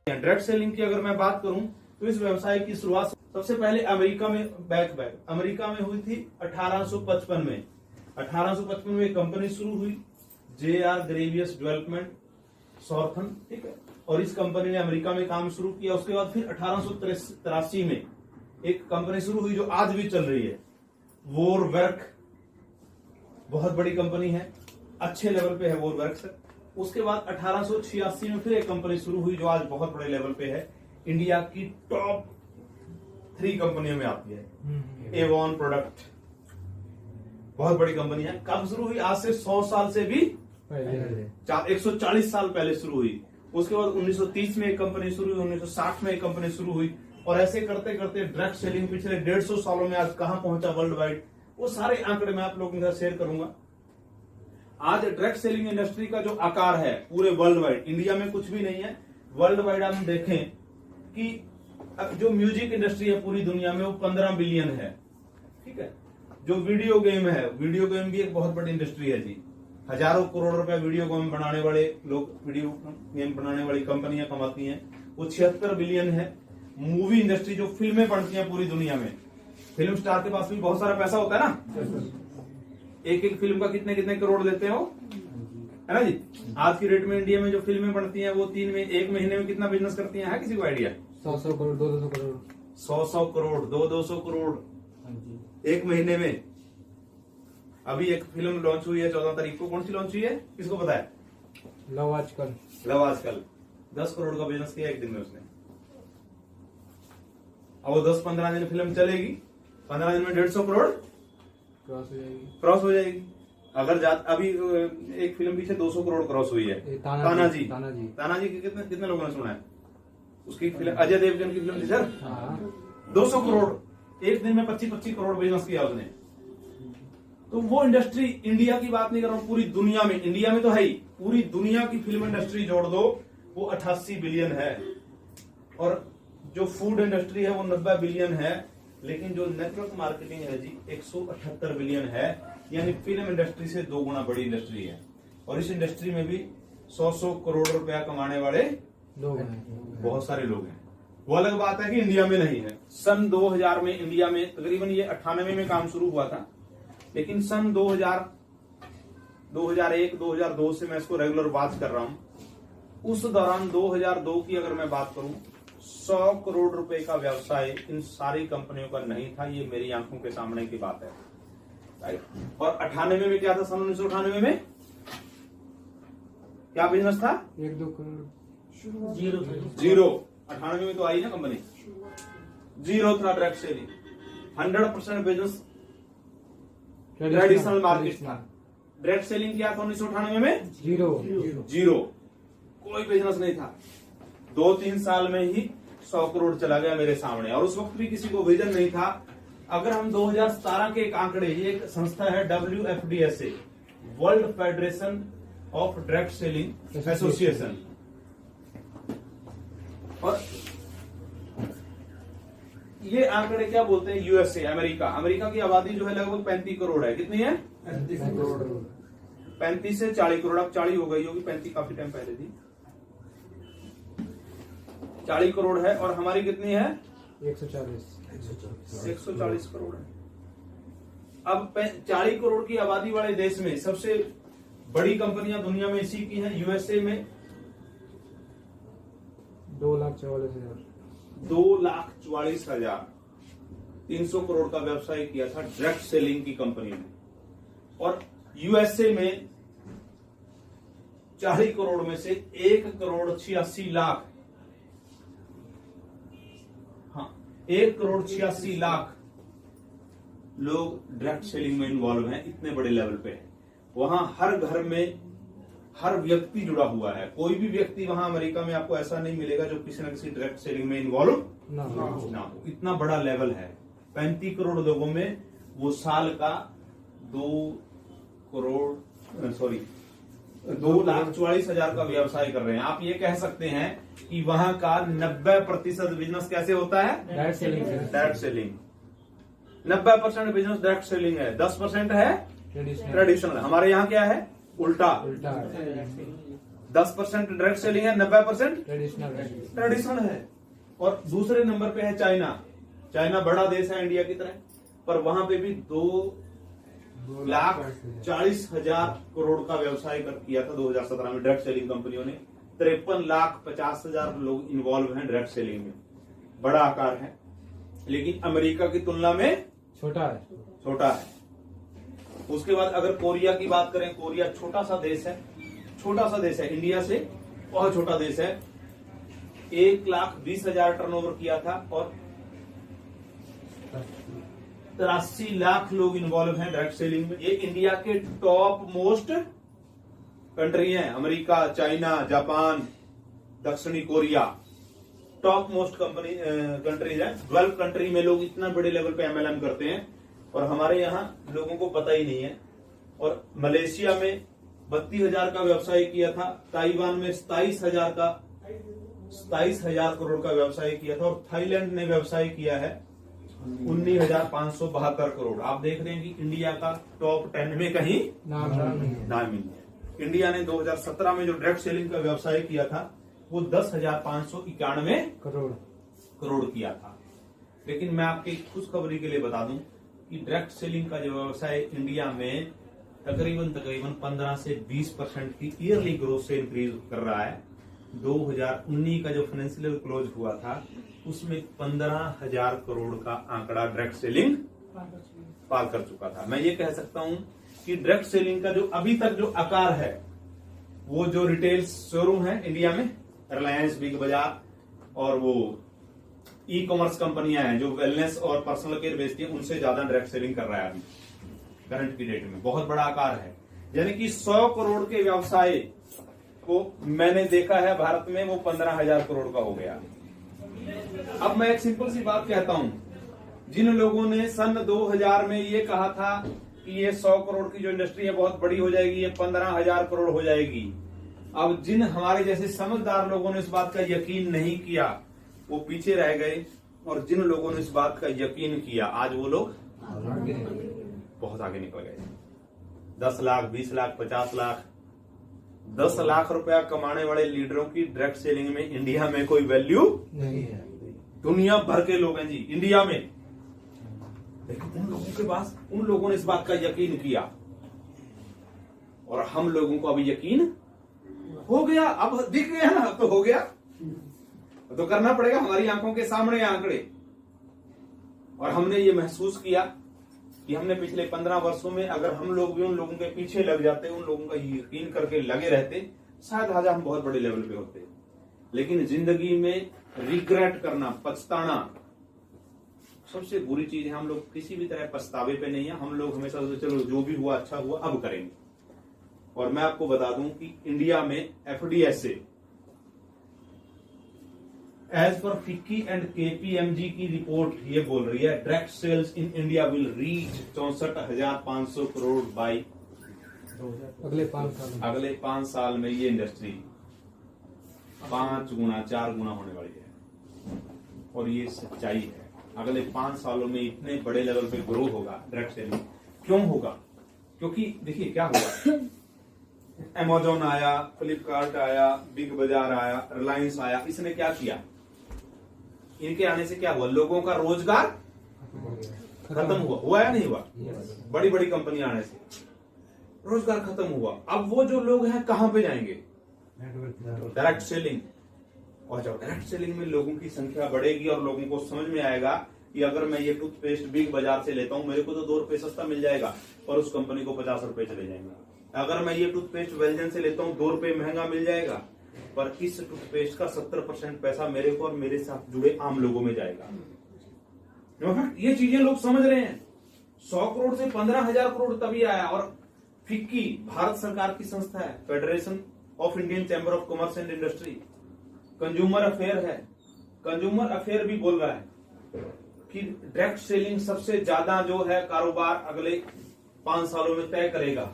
Direct selling की अगर मैं बात करूं तो इस व्यवसाय की शुरुआत सबसे पहले अमेरिका में अमेरिका में हुई थी 1855 में। 1855 में कंपनी शुरू हुई, JR ग्रेवियस डेवलपमेंट सॉर्थन, ठीक है। और इस कंपनी ने अमेरिका में काम शुरू किया। उसके बाद फिर 1883 में एक कंपनी शुरू हुई जो आज भी चल रही है, वोरवर्क, बहुत बड़ी कंपनी है, अच्छे लेवल पे है वोरवर्क्स। उसके बाद 1886 में फिर एक कंपनी शुरू हुई जो आज बहुत बड़े लेवल पे है, इंडिया की टॉप 3 कंपनियों में आती है, एवॉन प्रोडक्ट, बहुत बड़ी कंपनी है। कब शुरू हुई? आज से 100 साल से भी 140 साल पहले शुरू हुई। उसके बाद 1930 में एक कंपनी शुरू हुई, 1960 में एक कंपनी शुरू हुई, और ऐसे करते करते डायरेक्ट सेलिंग पिछले 150 सालों में आज कहां पहुंचा वर्ल्ड वाइड, वो सारे आंकड़े मैं आप लोगों के साथ शेयर करूंगा। आज डायरेक्ट सेलिंग इंडस्ट्री का जो आकार है पूरे वर्ल्ड वाइड, इंडिया में कुछ भी नहीं है, वर्ल्ड वाइड हम देखें कि जो म्यूजिक इंडस्ट्री है पूरी दुनिया में वो 15 बिलियन है, ठीक है। जो वीडियो गेम है, वीडियो गेम भी एक बहुत बड़ी इंडस्ट्री है जी, हजारों करोड़ रुपए वीडियो गेम बनाने वाले लोग, वीडियो गेम बनाने वाली कंपनियां कमाती हैं, वो 76 बिलियन है। मूवी इंडस्ट्री, जो फिल्में बनती हैं पूरी दुनिया में, फिल्म स्टार के पास भी बहुत सारा पैसा होता है ना, एक एक फिल्म का कितने कितने करोड़ देते हो, है ना जी। आज की रेट में इंडिया में जो फिल्में बनती हैं वो एक महीने में कितना बिजनेस करती हैं, है किसी को आइडिया? 100 करोड़ 200 करोड़ 100 करोड़ 200 करोड़ एक महीने में। अभी एक फिल्म लॉन्च हुई है 14 तारीख को, कौन सी लॉन्च हुई है, किसको पता है? लव आजकल। 10 करोड़ का बिजनेस किया एक दिन में उसने। अब वो 10-15 दिन फिल्म चलेगी, 15 दिन में 150 करोड़ क्रॉस हो जाएगी। अगर अभी एक फिल्म पीछे 200 करोड़ क्रॉस हुई है, तानाजी की कितने लोगों ने सुना है? उसकी फिल्म अजय देवगन की फिल्म थी सर, 200 करोड़ एक दिन में 25-25 करोड़ बिजनेस किया उसने। तो वो इंडस्ट्री, इंडिया की बात नहीं कर रहा हूं, पूरी दुनिया में, इंडिया में तो है ही, पूरी दुनिया की फिल्म इंडस्ट्री जोड़ दो वो 88 बिलियन है। और जो फूड इंडस्ट्री है वो 90 बिलियन है। लेकिन जो नेटवर्क मार्केटिंग है जी 178 बिलियन है, यानी फिल्म इंडस्ट्री से 2 गुना बड़ी इंडस्ट्री है। और इस इंडस्ट्री में भी 100 करोड़ रुपया कमाने वाले लोग हैं, बहुत सारे लोग हैं। वो अलग बात है कि इंडिया में नहीं है। सन 2000 में इंडिया में तकरीबन ये 98 में काम शुरू हुआ था, लेकिन सन 2000, 2001, 2002 से मैं इसको रेगुलर वॉच कर रहा हूं। उस दौरान 2002 की अगर मैं बात करूं, 100 करोड़ रुपए का व्यवसाय इन सारी कंपनियों का नहीं था। ये मेरी आंखों के सामने की बात है, राइट। और 98 में क्या था? सन 1998 में क्या बिजनेस था? 1-2 करोड़ जीरो। 98 में तो आई ना कंपनी, जीरो था direct selling. 100% business traditional market था। डायरेक्ट सेलिंग क्या था 1998 में? जीरो, कोई बिजनेस नहीं था। 2-3 साल में ही 100 करोड़ चला गया मेरे सामने, और उस वक्त भी किसी को विजन नहीं था। अगर हम 2017 के एक आंकड़े, ये एक संस्था है WFDSA, world federation of direct selling association, और ये आंकड़े क्या बोलते हैं? USA, अमेरिका की आबादी जो है लगभग 35 करोड़ है। कितनी है? 35 से 40 करोड़, अब 40 हो गई होगी, 35 काफी टाइम पहले थी। 40 करोड़ है, और हमारी कितनी है? 140 करोड़ है। अब 40 करोड़ की आबादी वाले देश में सबसे बड़ी कंपनियां दुनिया में इसी की हैं। USA में 2,44,000 300 करोड़ का व्यवसाय किया था डायरेक्ट सेलिंग की कंपनी ने। और USA में 40 करोड़ में से 1,86,00,000, 1,86,00,000 लोग डायरेक्ट सेलिंग में इन्वॉल्व हैं। इतने बड़े लेवल पे वहां हर घर में हर व्यक्ति जुड़ा हुआ है। कोई भी व्यक्ति वहां अमेरिका में आपको ऐसा नहीं मिलेगा जो किसी न किसी डायरेक्ट सेलिंग में इन्वॉल्व ना हो। इतना बड़ा लेवल है। 35 करोड़ लोगों में वो साल का 2,44,000 का व्यवसाय कर रहे हैं। आप ये कह सकते हैं कि वहां का 90% बिजनेस कैसे होता है? Direct selling. 90% business direct selling है, 10% है ट्रेडिशनल। हमारे यहाँ क्या है? उल्टा। 10% डायरेक्ट सेलिंग है, 90% ट्रेडिशनल है। ट्रेडिशनल है। और दूसरे नंबर पे है चाइना। चाइना बड़ा देश है इंडिया की तरह, पर वहां पे भी 2,40,000 करोड़ का व्यवसाय किया था 2017 में डायरेक्ट सेलिंग कंपनियों ने। 53,50,000 लोग इन्वॉल्व हैं डायरेक्ट सेलिंग में। बड़ा आकार है, लेकिन अमेरिका की तुलना में छोटा है। छोटा है। उसके बाद अगर कोरिया की बात करें, कोरिया छोटा सा देश है, छोटा सा देश है, इंडिया से बहुत छोटा देश है। 1,20,000 टर्नओवर किया था और 83 लाख लोग इन्वॉल्व हैं डायरेक्ट सेलिंग में। ये इंडिया के टॉप मोस्ट कंट्री हैं। अमेरिका, चाइना, जापान, दक्षिणी कोरिया टॉप मोस्ट कंट्रीज है। 12 कंट्री में लोग इतना बड़े लेवल पे एमएलएम करते हैं और हमारे यहाँ लोगों को पता ही नहीं है। और मलेशिया में 32,000 का व्यवसाय किया था, ताइवान में 27,000 करोड़ का व्यवसाय किया था और थाईलैंड ने व्यवसाय किया है 19,572 करोड़। आप देख रहे हैं कि इंडिया का टॉप 10 में कहीं नाम नहीं है। नाम ही नहीं है। इंडिया ने 2017 में जो डायरेक्ट सेलिंग का व्यवसाय किया था वो 10,591 करोड़ किया था। लेकिन मैं आपकी खुशखबरी के लिए बता दूं कि डायरेक्ट सेलिंग का जो व्यवसाय इंडिया में तकरीबन 15 से 20% की ईयरली ग्रोथ से इंक्रीज कर रहा है। 2019 का जो फाइनेंशियल क्लोज हुआ था उसमें 15,000 करोड़ का आंकड़ा डायरेक्ट सेलिंग पार कर चुका था। मैं ये कह सकता हूं कि डायरेक्ट सेलिंग का जो अभी तक जो आकार है, वो जो रिटेल शोरूम है इंडिया में, रिलायंस, बिग बाजार और वो ई कॉमर्स कंपनियां हैं जो वेलनेस और पर्सनल केयर बेचती हैं, उनसे ज्यादा डायरेक्ट सेलिंग कर रहा है अभी करंट की डेट में। बहुत बड़ा आकार है। यानी कि 100 करोड़ के व्यवसाय को मैंने देखा है भारत में, वो 15,000 करोड़ का हो गया। अब मैं एक सिंपल सी बात कहता हूं, जिन लोगों ने सन 2000 में ये कहा था कि ये 100 करोड़ की जो इंडस्ट्री है बहुत बड़ी हो जाएगी, ये 15,000 करोड़ हो जाएगी, अब जिन हमारे जैसे समझदार लोगों ने इस बात का यकीन नहीं किया वो पीछे रह गए, और जिन लोगों ने इस बात का यकीन किया आज वो लोग बहुत आगे निकल गए। 10 लाख, 20 लाख, 50 लाख, 10 लाख रुपया कमाने वाले लीडरों की डायरेक्ट सेलिंग में इंडिया में कोई वैल्यू नहीं है। दुनिया भर के लोग हैं जी इंडिया में, लेकिन उन लोगों के पास, उन लोगों ने इस बात का यकीन किया और हम लोगों को अभी यकीन हो गया। अब दिख गया ना, अब तो हो गया, तो करना पड़ेगा। हमारी आंखों के सामने आंकड़े, और हमने ये महसूस किया कि हमने पिछले 15 वर्षों में अगर हम लोग भी उन लोगों के पीछे लग जाते, उन लोगों का यकीन करके लगे रहते, शायद आज हम बहुत बड़े लेवल पे होते। लेकिन जिंदगी में रिग्रेट करना, पछताना सबसे बुरी चीज है। हम लोग किसी भी तरह पछतावे पे नहीं है। हम लोग हमेशा चलो जो भी हुआ अच्छा हुआ, अब करेंगे। और मैं आपको बता दूं कि इंडिया में FDSA as per FICCI and KPMG की रिपोर्ट ये बोल रही है direct sales in India will reach 64,500 crore by अगले 5 साल में। ये इंडस्ट्री 5 गुना 4 गुना होने वाली है, और ये सच्चाई है। अगले 5 सालों में इतने बड़े लेवल पे ग्रो होगा डायरेक्ट सेलिंग। क्यों होगा? क्योंकि देखिए क्या होगा, अमेज़न आया, फ्लिपकार्ट आया, बिग बाजार आया, रिलायंस आया, इसने क्या किया? इनके आने से क्या हुआ? लोगों का रोजगार खत्म हुआ या नहीं हुआ? बड़ी बड़ी कंपनियां आने से रोजगार खत्म हुआ। अब वो जो लोग हैं कहां पे जाएंगे? Direct selling. और जब डायरेक्ट सेलिंग में लोगों की संख्या बढ़ेगी और लोगों को समझ में आएगा कि अगर मैं ये टूथपेस्ट बिग बाजार से लेता हूं, मेरे को तो 2 रुपए सस्ता मिल जाएगा, और उस कंपनी को 50 रुपए चले जाएंगे। अगर मैं ये टूथपेस्ट वेलजन से लेता हूं, 2 रुपए महंगा मिल जाएगा, पर इस टूथपेस्ट का 70% पैसा मेरे को और मेरे साथ जुड़े आम लोगों में जाएगा। ये चीजें लोग समझ रहे हैं। 100 करोड़ से 15,000 करोड़ तभी आया। और फिक्की भारत सरकार की संस्था है, federation of Indian chamber of commerce and industry, consumer affair है। कंज्यूमर अफेयर भी बोल रहा है कि डायरेक्ट सेलिंग सबसे ज्यादा जो है कारोबार अगले 5 सालों में तय करेगा।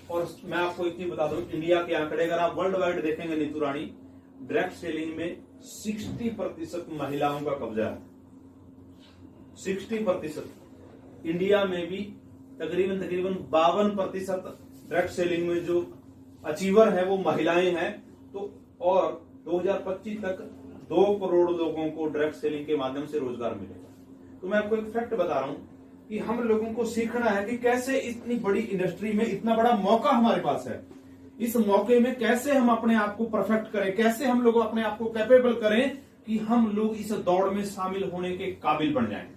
और मैं आपको एक चीज बता दूं, इंडिया के आंकड़े अगर आप वर्ल्ड वाइड देखेंगे नीतू रानी, डायरेक्ट सेलिंग में 60% महिलाओं का कब्जा है। 60%। इंडिया में भी तकरीबन 52% डायरेक्ट सेलिंग में जो अचीवर है वो महिलाएं हैं, तो और 2025 तक 2 करोड़ लोगों को डायरेक्ट सेलिंग के माध्यम से रोजगार मिलेगा। तो मैं आपको एक फैक्ट बता रहा हूं कि हम लोगों को सीखना है कि कैसे इतनी बड़ी इंडस्ट्री में इतना बड़ा मौका हमारे पास है, इस मौके में कैसे हम अपने आप को परफेक्ट करें, कैसे हम लोग अपने आप को कैपेबल करें कि हम लोग इस दौड़ में शामिल होने के काबिल बन जाएं।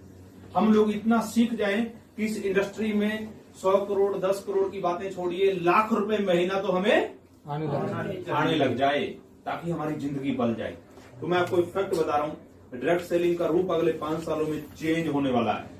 हम लोग इतना सीख जाएं कि इस इंडस्ट्री में 100 करोड़ 10 करोड़ की बातें छोड़िए, लाख रुपए महीना तो हमें आने लग जाए, ताकि हमारी जिंदगी बल जाए। तो मैं आपको एक फैक्ट बता रहा हूं, डायरेक्ट सेलिंग का रूप अगले 5 सालों में चेंज होने वाला है।